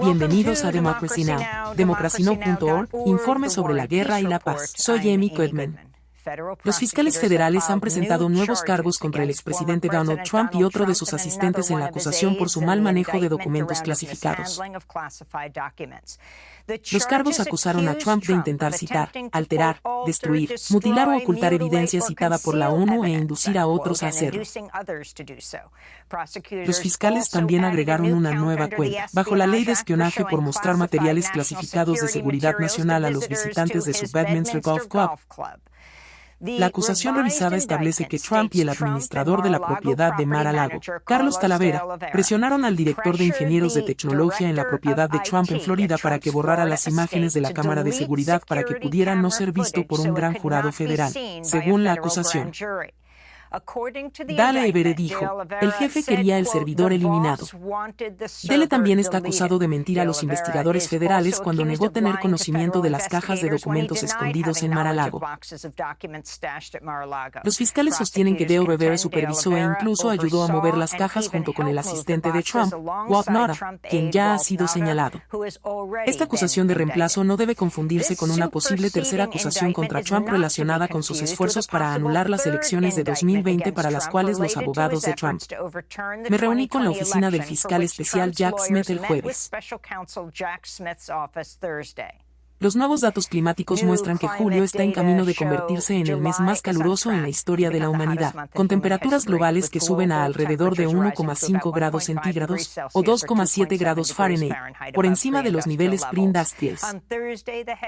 Bienvenidos a Democracy Now!, democracynow.org, informe sobre la guerra y la paz. Soy Amy Goodman. Los fiscales federales han presentado nuevos cargos contra el expresidente Donald Trump y otro de sus asistentes en la acusación por su mal manejo de documentos clasificados. Los cargos acusaron a Trump de intentar citar, alterar, destruir, mutilar o ocultar evidencia citada por la ONU e inducir a otros a hacerlo. Los fiscales también agregaron una nueva cuenta, bajo la ley de espionaje por mostrar materiales clasificados de seguridad nacional a los visitantes de su Bedminster Golf Club. La acusación revisada establece que Trump y el administrador de la propiedad de Mar-a-Lago, Carlos Talavera, presionaron al director de ingenieros de tecnología en la propiedad de Trump en Florida para que borrara las imágenes de la cámara de seguridad para que pudiera no ser visto por un gran jurado federal, según la acusación. Dale Evere dijo, el jefe quería el servidor eliminado. Dale también está acusado de mentir a los investigadores federales cuando negó tener conocimiento de las cajas de documentos escondidos en Mar-a-Lago. Los fiscales sostienen que Dale Rivera supervisó e incluso ayudó a mover las cajas junto con el asistente de Trump, Walt Nauta, quien ya ha sido señalado. Esta acusación de reemplazo no debe confundirse con una posible tercera acusación contra Trump relacionada con sus esfuerzos para anular las elecciones de 2020 para las cuales los abogados de Trump. Me reuní con la oficina del fiscal especial Jack Smith el jueves. Los nuevos datos climáticos muestran que julio está en camino de convertirse en el mes más caluroso en la historia de la humanidad, con temperaturas globales que suben a alrededor de 1,5 grados centígrados o 2,7 grados Fahrenheit, por encima de los niveles preindustriales.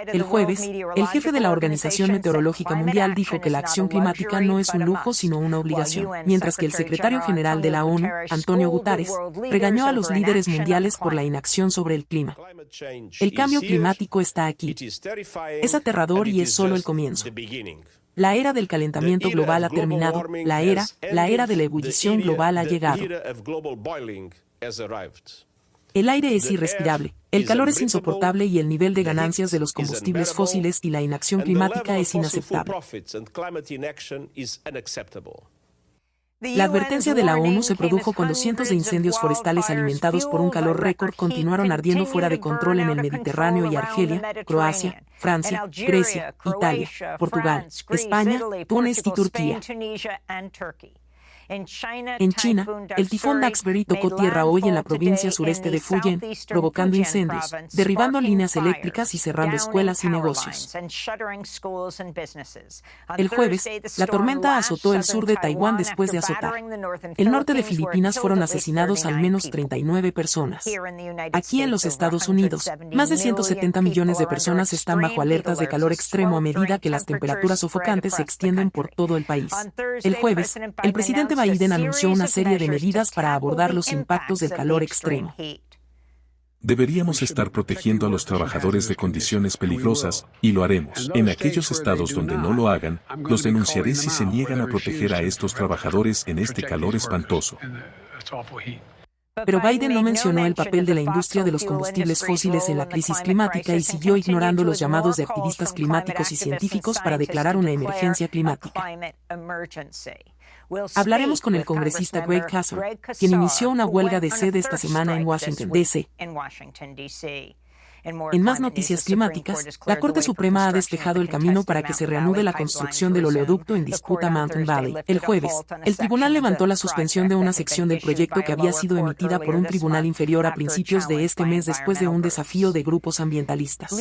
El jueves, el jefe de la Organización Meteorológica Mundial dijo que la acción climática no es un lujo sino una obligación, mientras que el secretario general de la ONU, Antonio Guterres, regañó a los líderes mundiales por la inacción sobre el clima. El cambio climático está aquí. Es aterrador y es solo el comienzo. La era del calentamiento global ha terminado, la era de la ebullición global ha llegado. El aire es irrespirable, el calor es insoportable y el nivel de ganancias de los combustibles fósiles y la inacción climática es inaceptable. La advertencia de la ONU se produjo cuando cientos de incendios forestales alimentados por un calor récord continuaron ardiendo fuera de control en el Mediterráneo y Argelia, Croacia, Francia, Grecia, Italia, Portugal, España, Túnez y Turquía. En China, el tifón Duxbury tocó tierra hoy en la provincia sureste de Fujian, provocando incendios, derribando líneas eléctricas y cerrando escuelas y negocios. El jueves, la tormenta azotó el sur de Taiwán después de azotar el norte de Filipinas. Fueron asesinados al menos 39 personas. Aquí en los Estados Unidos, más de 170 millones de personas están bajo alertas de calor extremo a medida que las temperaturas sofocantes se extienden por todo el país. El jueves, el presidente Biden anunció una serie de medidas para abordar los impactos del calor extremo. Deberíamos estar protegiendo a los trabajadores de condiciones peligrosas, y lo haremos. En aquellos estados donde no lo hagan, los denunciaré si se niegan a proteger a estos trabajadores en este calor espantoso. Pero Biden no mencionó el papel de la industria de los combustibles fósiles en la crisis climática y siguió ignorando los llamados de activistas climáticos y científicos para declarar una emergencia climática. Hablaremos con el congresista Greg Casson, quien inició una huelga de sed esta semana en Washington, D.C. En más noticias climáticas, la Corte Suprema ha despejado el camino para que se reanude la construcción del oleoducto en disputa Mountain Valley. El jueves, el tribunal levantó la suspensión de una sección del proyecto que había sido emitida por un tribunal inferior a principios de este mes después de un desafío de grupos ambientalistas.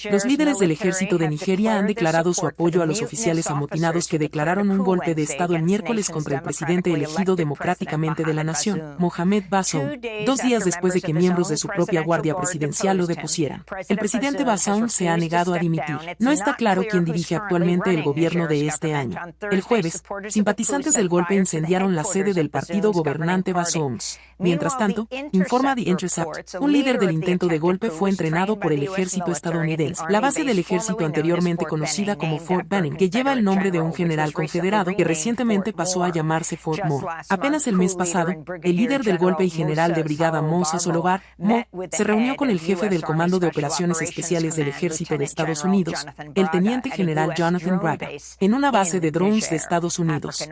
Los líderes del ejército de Nigeria han declarado su apoyo a los oficiales amotinados que declararon un golpe de Estado el miércoles contra el presidente elegido democráticamente de la nación, Mohamed Bazoum, 2 días después de que miembros de su propia guardia presidencial lo depusieran. El presidente Bazoum se ha negado a dimitir. No está claro quién dirige actualmente el gobierno de este año. El jueves, simpatizantes del golpe incendiaron la sede del partido gobernante Bazoum. Mientras tanto, informa The Intercept, un líder del intento de golpe fue entrenado por el ejército estadounidense. La base del ejército anteriormente conocida como Fort Benning, que lleva el nombre de un general confederado que recientemente pasó a llamarse Fort Moore. Apenas el mes pasado, el líder del golpe y general de brigada Moses Olobar, Mo, se reunió con el jefe de del Comando de Operaciones Especiales del Ejército de Estados Unidos, el teniente general Jonathan Braga, en una base de drones de Estados Unidos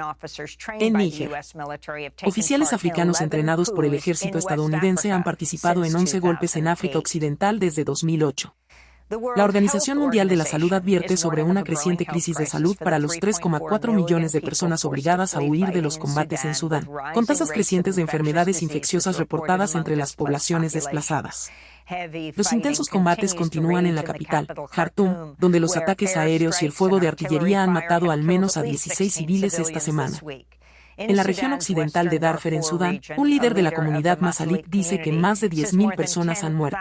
en Níger. Oficiales africanos entrenados por el ejército estadounidense han participado en 11 golpes en África Occidental desde 2008. La Organización Mundial de la Salud advierte sobre una creciente crisis de salud para los 3,4 millones de personas obligadas a huir de los combates en Sudán, con tasas crecientes de enfermedades infecciosas reportadas entre las poblaciones desplazadas. Los intensos combates continúan en la capital, Jartum, donde los ataques aéreos y el fuego de artillería han matado al menos a 16 civiles esta semana. En la región occidental de Darfur en Sudán, un líder de la comunidad Masalik dice que más de 10.000 personas han muerto.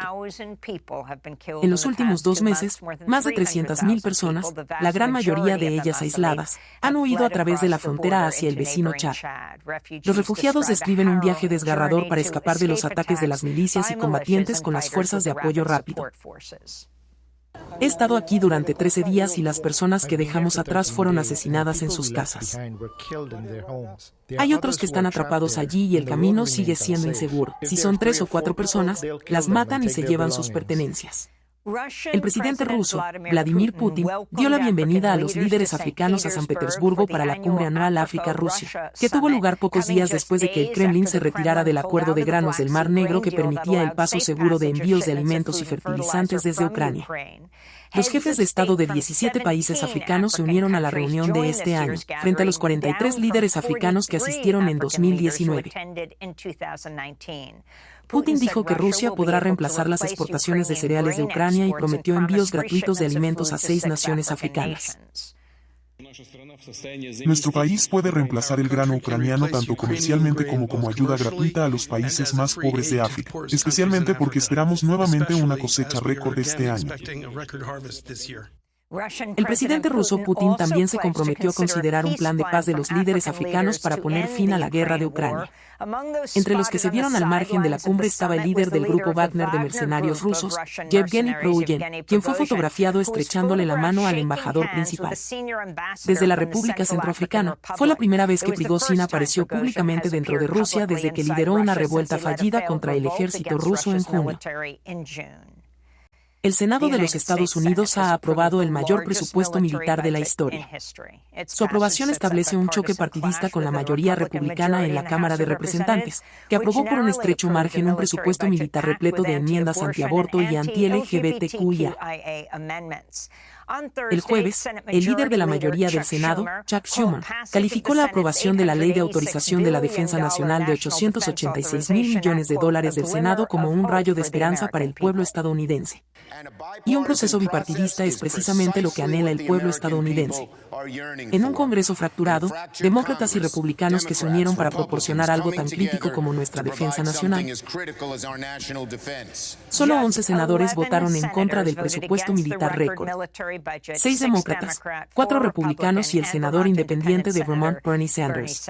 En los últimos 2 meses, más de 300.000 personas, la gran mayoría de ellas aisladas, han huido a través de la frontera hacia el vecino Chad. Los refugiados describen un viaje desgarrador para escapar de los ataques de las milicias y combatientes con las fuerzas de apoyo rápido. He estado aquí durante 13 días y las personas que dejamos atrás fueron asesinadas en sus casas. Hay otros que están atrapados allí y el camino sigue siendo inseguro. Si son 3 o 4 personas, las matan y se llevan sus pertenencias. El presidente ruso, Vladimir Putin, dio la bienvenida a los líderes africanos a San Petersburgo para la cumbre anual África-Rusia, que tuvo lugar pocos días después de que el Kremlin se retirara del acuerdo de granos del Mar Negro que permitía el paso seguro de envíos de alimentos y fertilizantes desde Ucrania. Los jefes de Estado de 17 países africanos se unieron a la reunión de este año, frente a los 43 líderes africanos que asistieron en 2019. Putin dijo que Rusia podrá reemplazar las exportaciones de cereales de Ucrania y prometió envíos gratuitos de alimentos a 6 naciones africanas. Nuestro país puede reemplazar el grano ucraniano tanto comercialmente como ayuda gratuita a los países más pobres de África, especialmente porque esperamos nuevamente una cosecha récord este año. El presidente ruso Putin también se comprometió a considerar un plan de paz de los líderes africanos para poner fin a la guerra de Ucrania. Entre los que se vieron al margen de la cumbre estaba el líder del grupo Wagner de mercenarios rusos, Yevgeny Prigozhin, quien fue fotografiado estrechándole la mano al embajador principal. Desde la República Centroafricana, fue la primera vez que Prigozhin apareció públicamente dentro de Rusia desde que lideró una revuelta fallida contra el ejército ruso en junio. El Senado de los Estados Unidos ha aprobado el mayor presupuesto militar de la historia. Su aprobación establece un choque partidista con la mayoría republicana en la Cámara de Representantes, que aprobó por un estrecho margen un presupuesto militar repleto de enmiendas anti-aborto y anti-LGBTQIA. El jueves, el líder de la mayoría del Senado, Chuck Schumer, calificó la aprobación de la Ley de Autorización de la Defensa Nacional de $886 mil millones del Senado como un rayo de esperanza para el pueblo estadounidense. Y un proceso bipartidista es precisamente lo que anhela el pueblo estadounidense. En un Congreso fracturado, demócratas y republicanos que se unieron para proporcionar algo tan crítico como nuestra defensa nacional. Solo 11 senadores votaron en contra del presupuesto militar récord. 6 demócratas, 4 republicanos y el senador independiente de Vermont Bernie Sanders.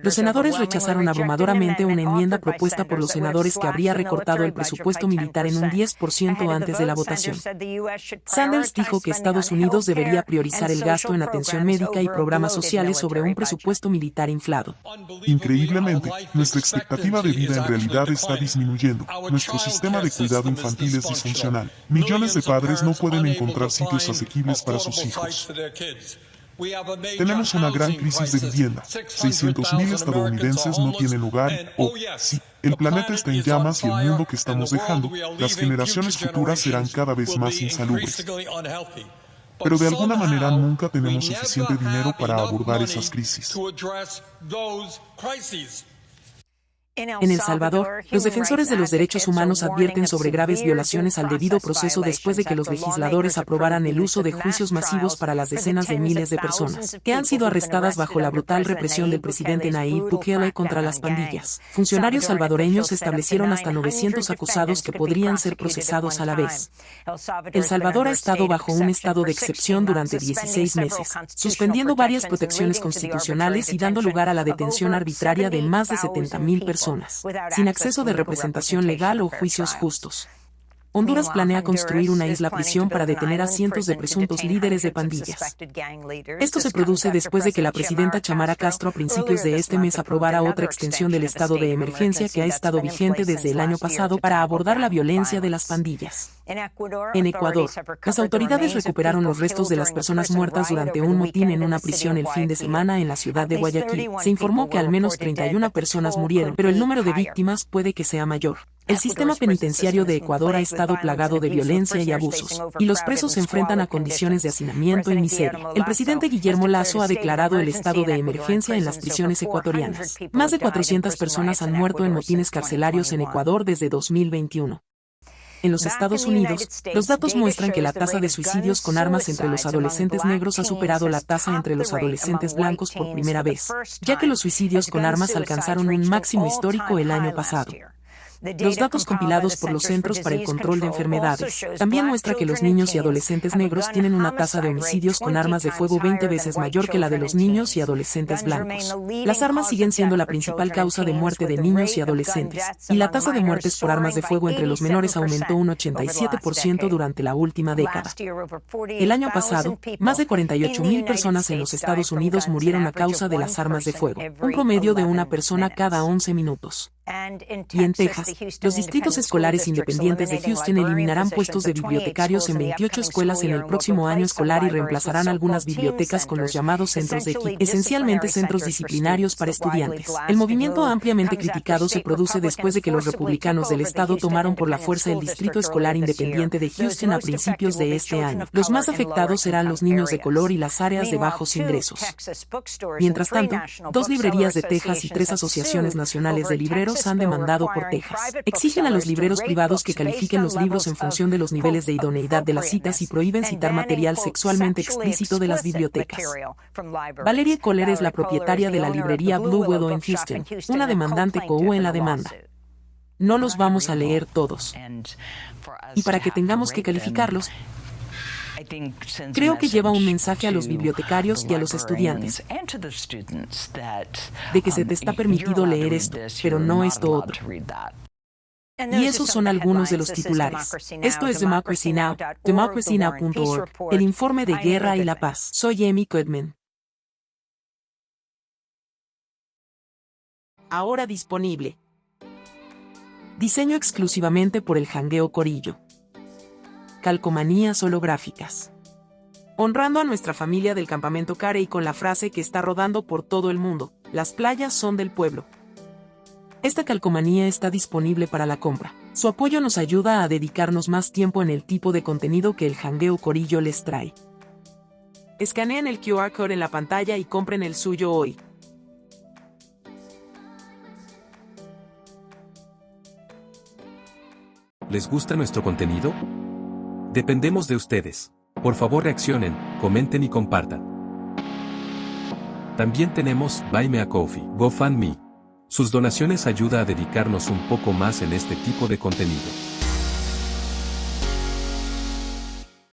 Los senadores rechazaron abrumadoramente una enmienda propuesta por los senadores que habría recortado el presupuesto militar en un 10% antes de la votación. Sanders dijo que Estados Unidos debería priorizar el gasto en atención médica y programas sociales sobre un presupuesto militar inflado. Increíblemente, nuestra expectativa de vida en realidad está disminuyendo. Nuestro sistema de cuidado infantil es disfuncional. Millones de padres no pueden encontrar sitios asequibles para sus hijos. Tenemos una gran crisis de vivienda. 600.000 estadounidenses no tienen hogar. Sí, el planeta está en llamas y el mundo que estamos dejando, las generaciones futuras serán cada vez más insalubres. Pero de alguna manera nunca tenemos suficiente dinero para abordar esas crisis. En El Salvador, los defensores de los derechos humanos advierten sobre graves violaciones al debido proceso después de que los legisladores aprobaran el uso de juicios masivos para las decenas de miles de personas que han sido arrestadas bajo la brutal represión del presidente Nayib Bukele contra las pandillas. Funcionarios salvadoreños establecieron hasta 900 acusados que podrían ser procesados a la vez. El Salvador ha estado bajo un estado de excepción durante 16 meses, suspendiendo varias protecciones constitucionales y dando lugar a la detención arbitraria de más de 70.000 personas, sin acceso de representación legal o juicios justos. Honduras planea construir una isla prisión para detener a cientos de presuntos líderes de pandillas. Esto se produce después de que la presidenta Xiomara Castro a principios de este mes aprobara otra extensión del estado de emergencia que ha estado vigente desde el año pasado para abordar la violencia de las pandillas. En Ecuador, las autoridades recuperaron los restos de las personas muertas durante un motín en una prisión el fin de semana en la ciudad de Guayaquil. Se informó que al menos 31 personas murieron, pero el número de víctimas puede que sea mayor. El sistema penitenciario de Ecuador ha estado plagado de violencia y abusos, y los presos se enfrentan a condiciones de hacinamiento y miseria. El presidente Guillermo Lasso ha declarado el estado de emergencia en las prisiones ecuatorianas. Más de 400 personas han muerto en motines carcelarios en Ecuador desde 2021. En los Estados Unidos, los datos muestran que la tasa de suicidios con armas entre los adolescentes negros ha superado la tasa entre los adolescentes blancos por primera vez, ya que los suicidios con armas alcanzaron un máximo histórico el año pasado. Los datos compilados por los Centros para el Control de Enfermedades también muestra que los niños y adolescentes negros tienen una tasa de homicidios con armas de fuego 20 veces mayor que la de los niños y adolescentes blancos. Las armas siguen siendo la principal causa de muerte de niños y adolescentes, y la tasa de muertes por armas de fuego entre los menores aumentó un 87% durante la última década. El año pasado, más de 48,000 personas en los Estados Unidos murieron a causa de las armas de fuego, un promedio de una persona cada 11 minutos. Y en Texas, los distritos escolares independientes de Houston eliminarán puestos de bibliotecarios en 28 escuelas en el próximo año escolar y reemplazarán algunas bibliotecas con los llamados centros de equidad, esencialmente centros disciplinarios para estudiantes. El movimiento ampliamente criticado se produce después de que los republicanos del estado tomaron por la fuerza el distrito escolar independiente de Houston a principios de este año. Los más afectados serán los niños de color y las áreas de bajos ingresos. Mientras tanto, 2 librerías de Texas y 3 asociaciones nacionales de libreros han demandado por Texas. Exigen a los libreros privados que califiquen los libros en función de los niveles de idoneidad de las citas y prohíben citar material sexualmente explícito de las bibliotecas. Valerie Kohler es la propietaria de la librería Blue Willow en Houston, una demandante cohúe en la demanda. No los vamos a leer todos. Y para que tengamos que calificarlos, creo que lleva un mensaje a los bibliotecarios y a los estudiantes de que se te está permitido leer esto, pero no esto otro. Y esos son algunos de los titulares. Esto es Democracy Now!, democracynow.org, el informe de guerra y la paz. Soy Amy Goodman. Ahora disponible. Diseño exclusivamente por el Jangueo Corillo. Calcomanías holográficas. Honrando a nuestra familia del Campamento Carey con la frase que está rodando por todo el mundo: las playas son del pueblo. Esta calcomanía está disponible para la compra. Su apoyo nos ayuda a dedicarnos más tiempo en el tipo de contenido que el Jangueo Corillo les trae. Escaneen el QR code en la pantalla y compren el suyo hoy. ¿Les gusta nuestro contenido? Dependemos de ustedes. Por favor reaccionen, comenten y compartan. También tenemos Buy Me a Coffee, GoFundMe. Sus donaciones ayudan a dedicarnos un poco más en este tipo de contenido.